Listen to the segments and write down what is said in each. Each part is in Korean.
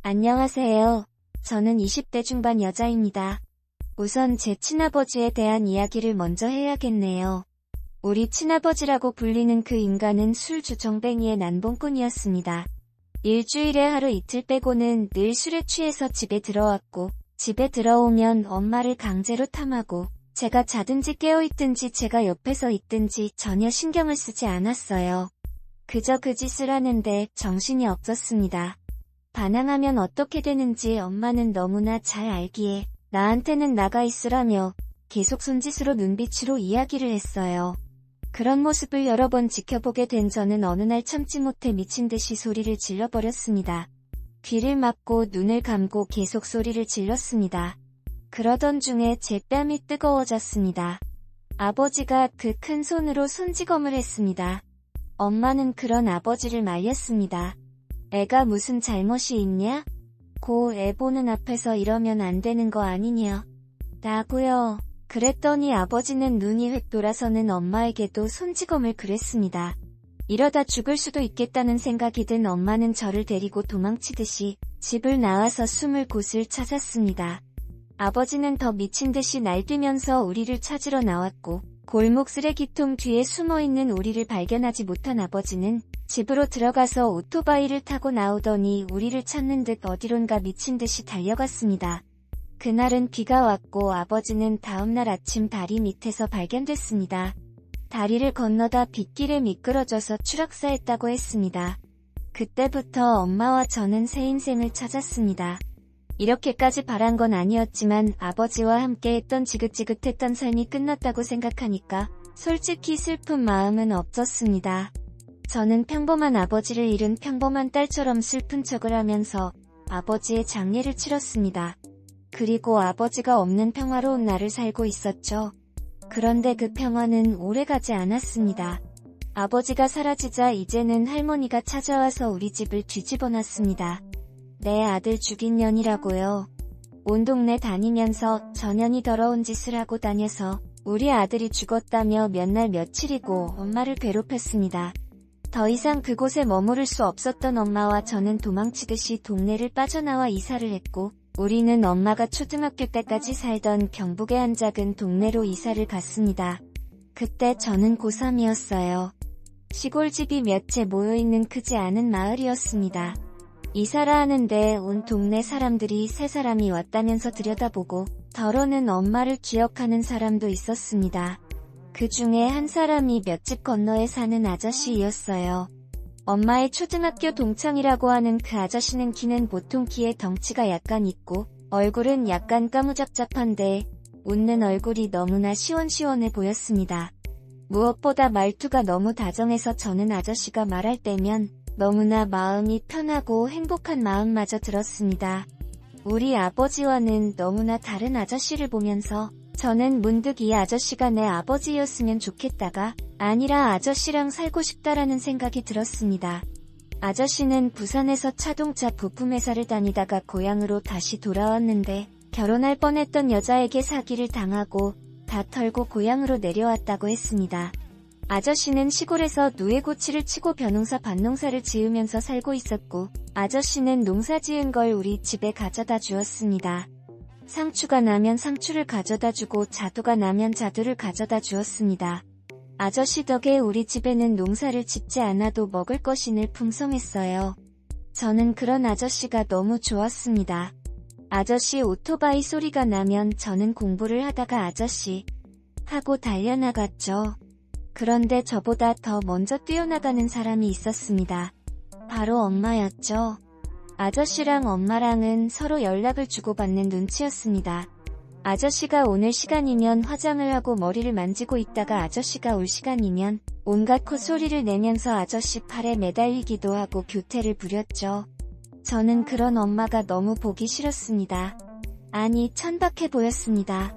안녕하세요. 저는 20대 중반 여자입니다. 우선 제 친아버지에 대한 이야기를 먼저 해야겠네요. 우리 친아버지라고 불리는 그 인간은 술주정뱅이의 난봉꾼이었습니다. 일주일에 하루 이틀 빼고는 늘 술에 취해서 집에 들어왔고, 집에 들어오면 엄마를 강제로 탐하고, 제가 자든지 깨어있든지 제가 옆에서 있든지 전혀 신경을 쓰지 않았어요. 그저 그 짓을 하는데 정신이 없었습니다. 반항하면 어떻게 되는지 엄마는 너무나 잘 알기에 나한테는 나가 있으라며 계속 손짓으로 눈빛으로 이야기를 했어요. 그런 모습을 여러 번 지켜보게 된 저는 어느 날 참지 못해 미친 듯이 소리를 질러버렸습니다. 귀를 막고 눈을 감고 계속 소리를 질렀습니다. 그러던 중에 제 뺨이 뜨거워졌습니다. 아버지가 그 큰 손으로 손찌검을 했습니다. 엄마는 그런 아버지를 말렸습니다. 애가 무슨 잘못이 있냐? 고 애 보는 앞에서 이러면 안 되는 거 아니냐? 라고요. 그랬더니 아버지는 눈이 획 돌아서는 엄마에게도 손찌검을 그랬습니다. 이러다 죽을 수도 있겠다는 생각이 든 엄마는 저를 데리고 도망치듯이 집을 나와서 숨을 곳을 찾았습니다. 아버지는 더 미친 듯이 날뛰면서 우리를 찾으러 나왔고, 골목 쓰레기통 뒤에 숨어있는 우리를 발견하지 못한 아버지는 집으로 들어가서 오토바이를 타고 나오더니 우리를 찾는 듯 어디론가 미친 듯이 달려갔습니다. 그날은 비가 왔고 아버지는 다음날 아침 다리 밑에서 발견됐습니다. 다리를 건너다 빗길에 미끄러져서 추락사했다고 했습니다. 그때부터 엄마와 저는 새 인생을 찾았습니다. 이렇게까지 바란 건 아니었지만 아버지와 함께 했던 지긋지긋했던 삶이 끝났다고 생각하니까 솔직히 슬픈 마음은 없었습니다. 저는 평범한 아버지를 잃은 평범한 딸처럼 슬픈 척을 하면서 아버지의 장례를 치렀습니다. 그리고 아버지가 없는 평화로운 날을 살고 있었죠. 그런데 그 평화는 오래가지 않았습니다. 아버지가 사라지자 이제는 할머니가 찾아와서 우리 집을 뒤집어놨습니다. 내 아들 죽인 년이라고요. 온 동네 다니면서 저 년이 더러운 짓을 하고 다녀서 우리 아들이 죽었다며 몇 날 며칠이고 엄마를 괴롭혔습니다. 더 이상 그곳에 머무를 수 없었던 엄마와 저는 도망치듯이 동네를 빠져나와 이사를 했고, 우리는 엄마가 초등학교 때까지 살던 경북의 한 작은 동네로 이사를 갔습니다. 그때 저는 고3이었어요. 시골집이 몇 채 모여있는 크지 않은 마을이었습니다. 이사를 하는데 온 동네 사람들이 세 사람이 왔다면서 들여다보고 더러는 엄마를 기억하는 사람도 있었습니다. 그 중에 한 사람이 몇 집 건너에 사는 아저씨였어요. 엄마의 초등학교 동창이라고 하는 그 아저씨는 키는 보통 키에 덩치가 약간 있고 얼굴은 약간 까무잡잡한데 웃는 얼굴이 너무나 시원시원해 보였습니다. 무엇보다 말투가 너무 다정해서 저는 아저씨가 말할 때면 너무나 마음이 편하고 행복한 마음마저 들었습니다. 우리 아버지와는 너무나 다른 아저씨를 보면서 저는 문득 이 아저씨가 내 아버지였으면 좋겠다가 아니라 아저씨랑 살고 싶다라는 생각이 들었습니다. 아저씨는 부산에서 자동차 부품회사를 다니다가 고향으로 다시 돌아왔는데 결혼할 뻔했던 여자에게 사기를 당하고 다 털고 고향으로 내려왔다고 했습니다. 아저씨는 시골에서 누에고치를 치고 벼농사 밭농사를 지으면서 살고 있었고 아저씨는 농사 지은 걸 우리 집에 가져다 주었습니다. 상추가 나면 상추를 가져다 주고 자두가 나면 자두를 가져다 주었습니다. 아저씨 덕에 우리 집에는 농사를 짓지 않아도 먹을 것이 늘 풍성했어요. 저는 그런 아저씨가 너무 좋았습니다. 아저씨 오토바이 소리가 나면 저는 공부를 하다가 아저씨 하고 달려나갔죠. 그런데 저보다 더 먼저 뛰어나가는 사람이 있었습니다. 바로 엄마였죠. 아저씨랑 엄마랑은 서로 연락을 주고받는 눈치였습니다. 아저씨가 오늘 시간이면 화장을 하고 머리를 만지고 있다가 아저씨가 올 시간이면 온갖 콧소리를 내면서 아저씨 팔에 매달리기도 하고 교태를 부렸죠. 저는 그런 엄마가 너무 보기 싫었습니다. 아니, 천박해 보였습니다.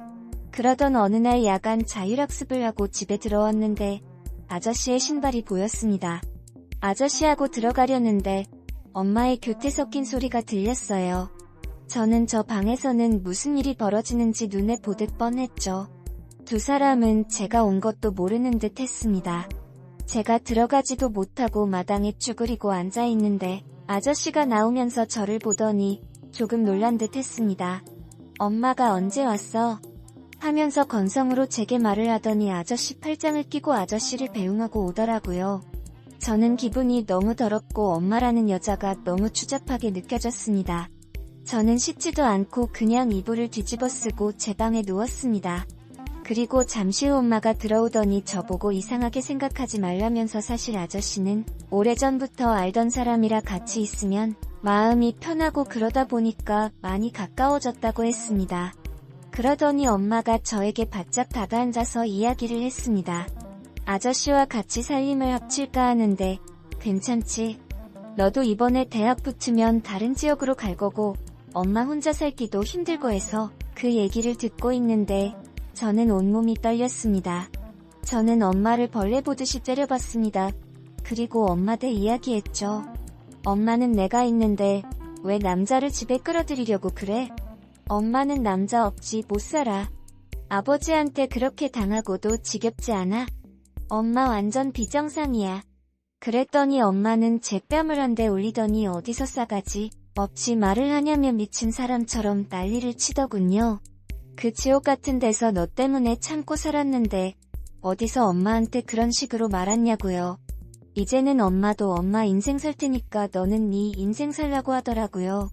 그러던 어느 날 야간 자율학습을 하고 집에 들어왔는데 아저씨의 신발이 보였습니다. 아저씨하고 들어가려는데 엄마의 교태 섞인 소리가 들렸어요. 저는 저 방에서는 무슨 일이 벌어지는지 눈에 보듯 뻔했죠. 두 사람은 제가 온 것도 모르는 듯 했습니다. 제가 들어가지도 못하고 마당에 쭈그리고 앉아있는데 아저씨가 나오면서 저를 보더니 조금 놀란 듯 했습니다. 엄마가 언제 왔어? 하면서 건성으로 제게 말을 하더니 아저씨 팔짱을 끼고 아저씨를 배웅하고 오더라고요. 저는 기분이 너무 더럽고 엄마라는 여자가 너무 추잡하게 느껴졌습니다. 저는 씻지도 않고 그냥 이불을 뒤집어 쓰고 제 방에 누웠습니다. 그리고 잠시 후 엄마가 들어오더니 저보고 이상하게 생각하지 말라면서 사실 아저씨는 오래전부터 알던 사람이라 같이 있으면 마음이 편하고 그러다 보니까 많이 가까워졌다고 했습니다. 그러더니 엄마가 저에게 바짝 다가앉아서 이야기를 했습니다. 아저씨와 같이 살림을 합칠까 하는데 괜찮지? 너도 이번에 대학 붙으면 다른 지역으로 갈 거고 엄마 혼자 살기도 힘들고 해서 그 얘기를 듣고 있는데 저는 온몸이 떨렸습니다. 저는 엄마를 벌레 보듯이 째려봤습니다. 그리고 엄마한테 이야기했죠. 엄마는 내가 있는데 왜 남자를 집에 끌어들이려고 그래? 엄마는 남자 없이 못 살아. 아버지한테 그렇게 당하고도 지겹지 않아? 엄마 완전 비정상이야. 그랬더니 엄마는 제 뺨을 한 대 올리더니 어디서 싸가지 없이 말을 하냐며 미친 사람처럼 난리를 치더군요. 그 지옥 같은 데서 너 때문에 참고 살았는데 어디서 엄마한테 그런 식으로 말았냐고요. 이제는 엄마도 엄마 인생 살 테니까 너는 네 인생 살라고 하더라고요.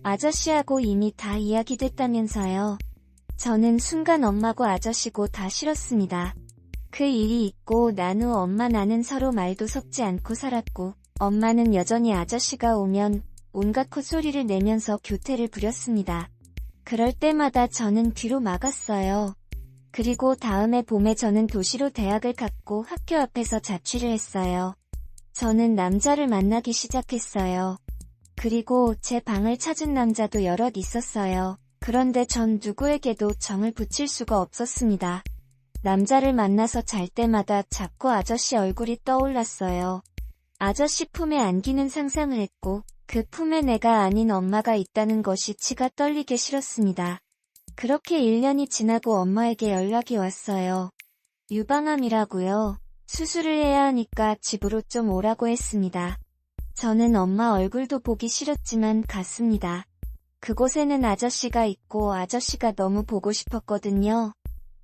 아저씨하고 이미 다 이야기됐다면서요. 저는 순간 엄마고 아저씨고 다 싫었습니다. 그 일이 있고 난 후 엄마 나는 서로 말도 섞지 않고 살았고 엄마는 여전히 아저씨가 오면 온갖 콧소리를 내면서 교태를 부렸습니다. 그럴 때마다 저는 귀로 막았어요. 그리고 다음해 봄에 저는 도시로 대학을 갔고 학교 앞에서 자취를 했어요. 저는 남자를 만나기 시작했어요. 그리고 제 방을 찾은 남자도 여럿 있었어요. 그런데 전 누구에게도 정을 붙일 수가 없었습니다. 남자를 만나서 잘 때마다 자꾸 아저씨 얼굴이 떠올랐어요. 아저씨 품에 안기는 상상을 했고 그 품에 내가 아닌 엄마가 있다는 것이 치가 떨리게 싫었습니다. 그렇게 1년이 지나고 엄마에게 연락이 왔어요. 유방암이라고요. 수술을 해야 하니까 집으로 좀 오라고 했습니다. 저는 엄마 얼굴도 보기 싫었지만 갔습니다. 그곳에는 아저씨가 있고 아저씨가 너무 보고 싶었거든요.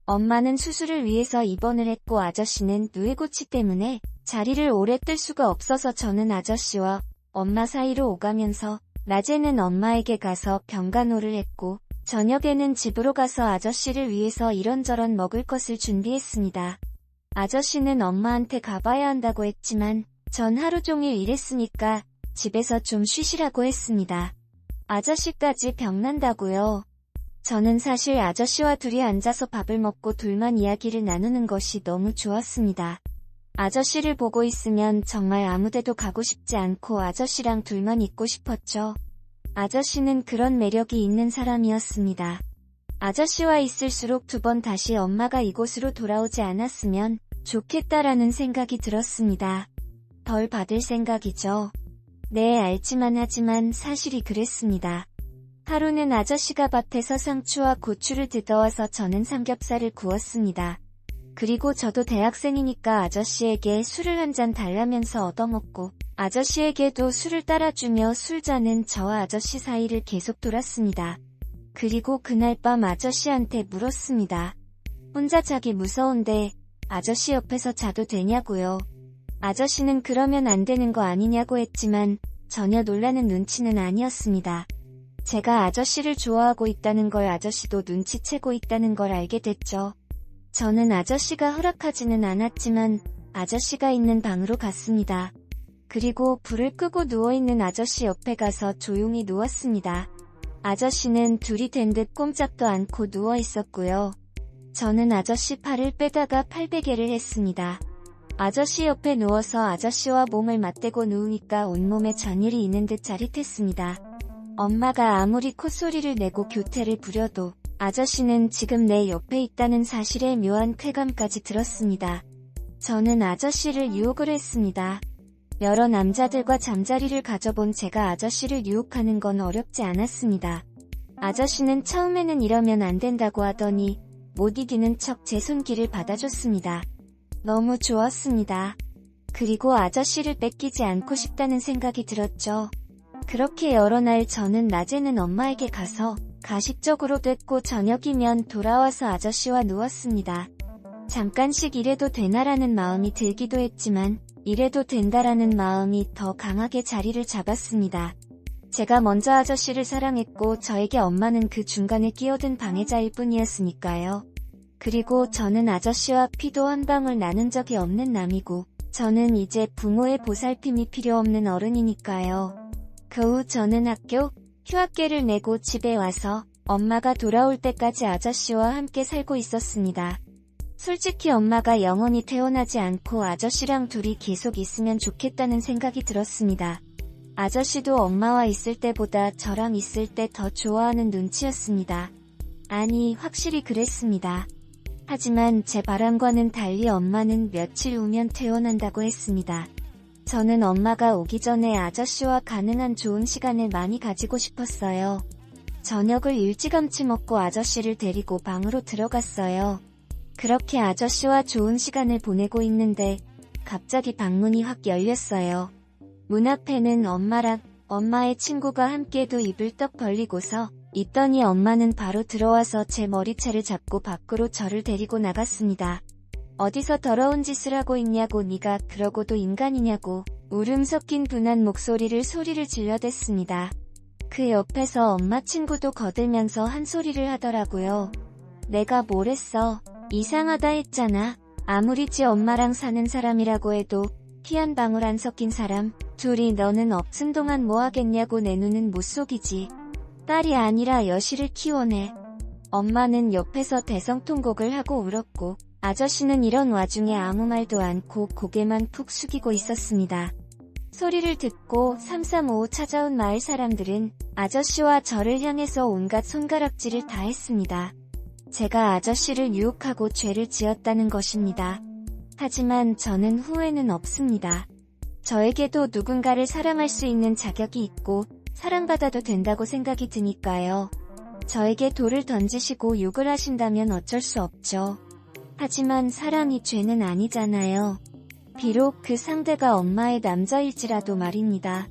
엄마는 수술을 위해서 입원을 했고 아저씨는 누에고치 때문에 자리를 오래 뜰 수가 없어서 저는 아저씨와 엄마 사이로 오가면서 낮에는 엄마에게 가서 병간호를 했고 저녁에는 집으로 가서 아저씨를 위해서 이런저런 먹을 것을 준비했습니다. 아저씨는 엄마한테 가봐야 한다고 했지만 전 하루 종일 일했으니까 집에서 좀 쉬시라고 했습니다. 아저씨까지 병난다고요. 저는 사실 아저씨와 둘이 앉아서 밥을 먹고 둘만 이야기를 나누는 것이 너무 좋았습니다. 아저씨를 보고 있으면 정말 아무데도 가고 싶지 않고 아저씨랑 둘만 있고 싶었죠. 아저씨는 그런 매력이 있는 사람이었습니다. 아저씨와 있을수록 두 번 다시 엄마가 이곳으로 돌아오지 않았으면 좋겠다라는 생각이 들었습니다. 벌 받을 생각이죠. 네, 알지만 하지만 사실이 그랬습니다. 하루는 아저씨가 밭에서 상추와 고추를 뜯어와서 저는 삼겹살을 구웠습니다. 그리고 저도 대학생이니까 아저씨에게 술을 한 잔 달라면서 얻어먹고 아저씨에게도 술을 따라주며 술잔은 저와 아저씨 사이를 계속 돌았습니다. 그리고 그날 밤 아저씨한테 물었습니다. 혼자 자기 무서운데 아저씨 옆에서 자도 되냐고요. 아저씨는 그러면 안 되는 거 아니냐고 했지만 전혀 놀라는 눈치는 아니었습니다. 제가 아저씨를 좋아하고 있다는 걸 아저씨도 눈치채고 있다는 걸 알게 됐죠. 저는 아저씨가 허락하지는 않았지만 아저씨가 있는 방으로 갔습니다. 그리고 불을 끄고 누워있는 아저씨 옆에 가서 조용히 누웠습니다. 아저씨는 둘이 된 듯 꼼짝도 않고 누워있었고요. 저는 아저씨 팔을 빼다가 팔베개를 했습니다. 아저씨 옆에 누워서 아저씨와 몸을 맞대고 누우니까 온몸에 전율이 있는 듯 짜릿했습니다. 엄마가 아무리 콧소리를 내고 교태를 부려도 아저씨는 지금 내 옆에 있다는 사실에 묘한 쾌감까지 들었습니다. 저는 아저씨를 유혹을 했습니다. 여러 남자들과 잠자리를 가져본 제가 아저씨를 유혹하는 건 어렵지 않았습니다. 아저씨는 처음에는 이러면 안 된다고 하더니 못 이기는 척 제 손길을 받아줬습니다. 너무 좋았습니다. 그리고 아저씨를 뺏기지 않고 싶다는 생각이 들었죠. 그렇게 여러 날 저는 낮에는 엄마에게 가서 가식적으로 댔고 저녁이면 돌아와서 아저씨와 누웠습니다. 잠깐씩 이래도 되나라는 마음이 들기도 했지만 이래도 된다라는 마음이 더 강하게 자리를 잡았습니다. 제가 먼저 아저씨를 사랑했고 저에게 엄마는 그 중간에 끼어든 방해자일 뿐이었으니까요. 그리고 저는 아저씨와 피도 한 방울 나눈 적이 없는 남이고 저는 이제 부모의 보살핌이 필요 없는 어른이니까요. 그 후 저는 학교, 휴학계를 내고 집에 와서 엄마가 돌아올 때까지 아저씨와 함께 살고 있었습니다. 솔직히 엄마가 영원히 태어나지 않고 아저씨랑 둘이 계속 있으면 좋겠다는 생각이 들었습니다. 아저씨도 엄마와 있을 때보다 저랑 있을 때 더 좋아하는 눈치였습니다. 아니, 확실히 그랬습니다. 하지만 제 바람과는 달리 엄마는 며칠 후면 퇴원한다고 했습니다. 저는 엄마가 오기 전에 아저씨와 가능한 좋은 시간을 많이 가지고 싶었어요. 저녁을 일찌감치 먹고 아저씨를 데리고 방으로 들어갔어요. 그렇게 아저씨와 좋은 시간을 보내고 있는데 갑자기 방문이 확 열렸어요. 문 앞에는 엄마랑 엄마의 친구가 함께도 입을 떡 벌리고서 있더니 엄마는 바로 들어와서 제 머리채를 잡고 밖으로 저를 데리고 나갔습니다. 어디서 더러운 짓을 하고 있냐고 네가 그러고도 인간이냐고 울음 섞인 분한 목소리를 소리를 질러댔습니다. 그 옆에서 엄마 친구도 거들면서 한 소리를 하더라고요. 내가 뭘 했어? 이상하다 했잖아. 아무리 지 엄마랑 사는 사람이라고 해도 피 한 방울 안 섞인 사람 둘이 너는 없은 동안 뭐 하겠냐고 내 눈은 못 속이지. 딸이 아니라 여시를 키워내. 엄마는 옆에서 대성통곡을 하고 울었고 아저씨는 이런 와중에 아무 말도 않고 고개만 푹 숙이고 있었습니다. 소리를 듣고 3355 찾아온 마을 사람들은 아저씨와 저를 향해서 온갖 손가락질을 다 했습니다. 제가 아저씨를 유혹하고 죄를 지었다는 것입니다. 하지만 저는 후회는 없습니다. 저에게도 누군가를 사랑할 수 있는 자격이 있고 사랑받아도 된다고 생각이 드니까요. 저에게 돌을 던지시고 욕을 하신다면 어쩔 수 없죠. 하지만 사랑이 죄는 아니잖아요. 비록 그 상대가 엄마의 남자일지라도 말입니다.